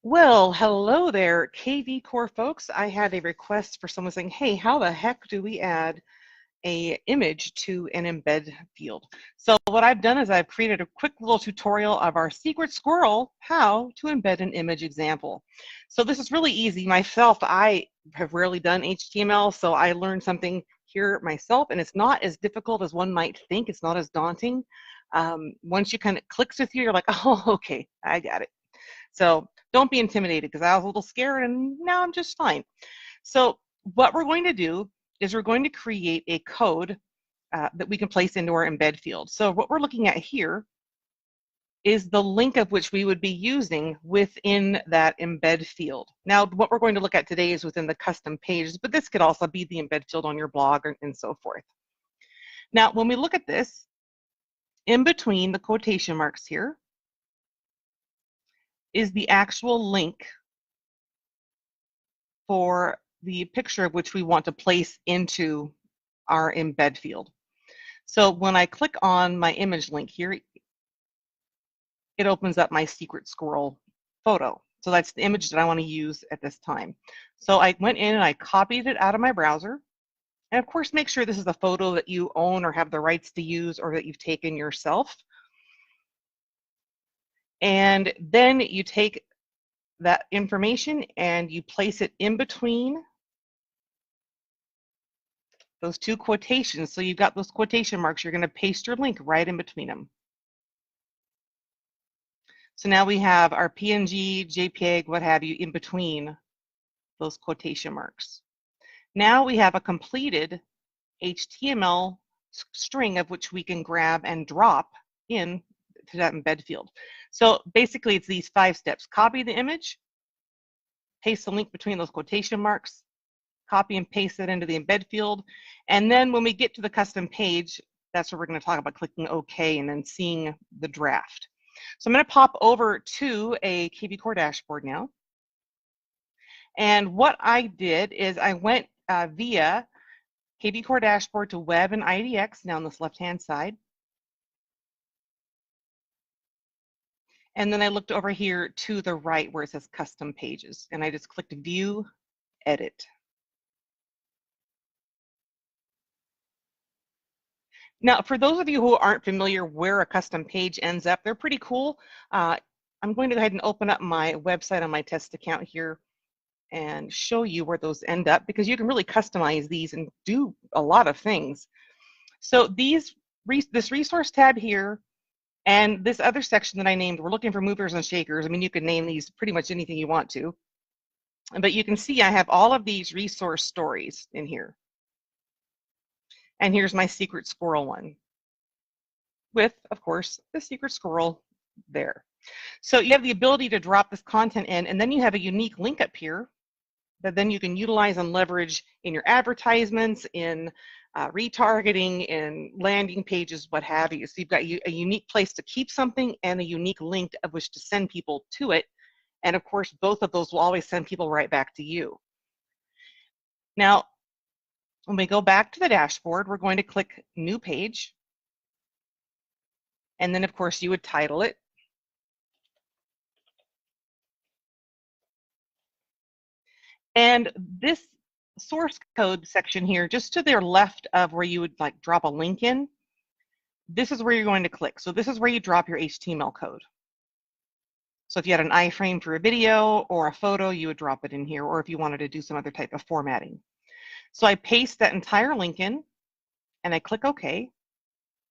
Well, hello there, KV Core folks. I had a request for someone saying, hey, how the heck do we add an image to an embed field? So what I've done is I've created a quick little tutorial of our secret squirrel, how to embed an image example. So this is really easy. Myself, I have rarely done HTML, so I learned something here myself, and it's not as difficult as one might think. It's not as daunting. Once you kind of clicks with you, you're like, oh, okay, I got it. So don't be intimidated, because I was a little scared and now I'm just fine. So what we're going to do is we're going to create a code that we can place into our embed field. So what we're looking at here is the link of which we would be using within that embed field. Now, what we're going to look at today is within the custom pages, but this could also be the embed field on your blog and so forth. Now, when we look at this, in between the quotation marks here is the actual link for the picture of which we want to place into our embed field. So when I click on my image link here, it opens up my secret squirrel photo. So that's the image that I want to use at this time. So I went in and I copied it out of my browser. And of course, make sure this is a photo that you own or have the rights to use or that you've taken yourself. And then you take that information and you place it in between those two quotations. So you've got those quotation marks. You're going to paste your link right in between them. So now we have our PNG, JPEG, what have you, in between those quotation marks. Now we have a completed HTML string of which we can grab and drop in to that embed field. So basically it's these 5 steps. Copy the image, paste the link between those quotation marks, copy and paste it into the embed field, and then when we get to the custom page, that's where we're going to talk about clicking OK and then seeing the draft. So I'm going to pop over to a KV Core dashboard now. And what I did is I went via KV Core dashboard to Web and IDX down this left-hand side. And then I looked over here to the right where it says Custom Pages, and I just clicked View, Edit. Now, for those of you who aren't familiar where a custom page ends up, they're pretty cool. I'm going to go ahead and open up my website on my test account here and show you where those end up, because you can really customize these and do a lot of things. So this resource tab here and this other section that I named, we're looking for movers and shakers. I mean, you can name these pretty much anything you want to. But you can see I have all of these resource stories in here. And here's my secret squirrel one with, of course, the secret squirrel there. So you have the ability to drop this content in, and then you have a unique link up here that then you can utilize and leverage in your advertisements, in retargeting, in landing pages, what have you. So you've got a unique place to keep something and a unique link of which to send people to it. And of course, both of those will always send people right back to you. Now, when we go back to the dashboard, we're going to click New Page. And then, of course, you would title it. And this source code section here, just to their left of where you would like drop a link in, this is where you're going to click. So this is where you drop your HTML code. So if you had an iframe for a video or a photo, you would drop it in here, or if you wanted to do some other type of formatting. So I paste that entire link in and I click OK.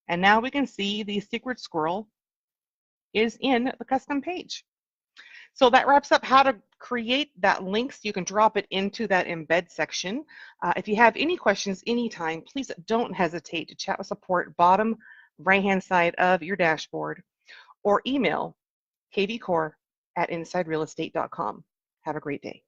And now we can see the secret squirrel is in the custom page. So that wraps up how to create that link so you can drop it into that embed section. If you have any questions anytime, please don't hesitate to chat with support, bottom right-hand side of your dashboard, or email kvcore@insiderealestate.com. Have a great day.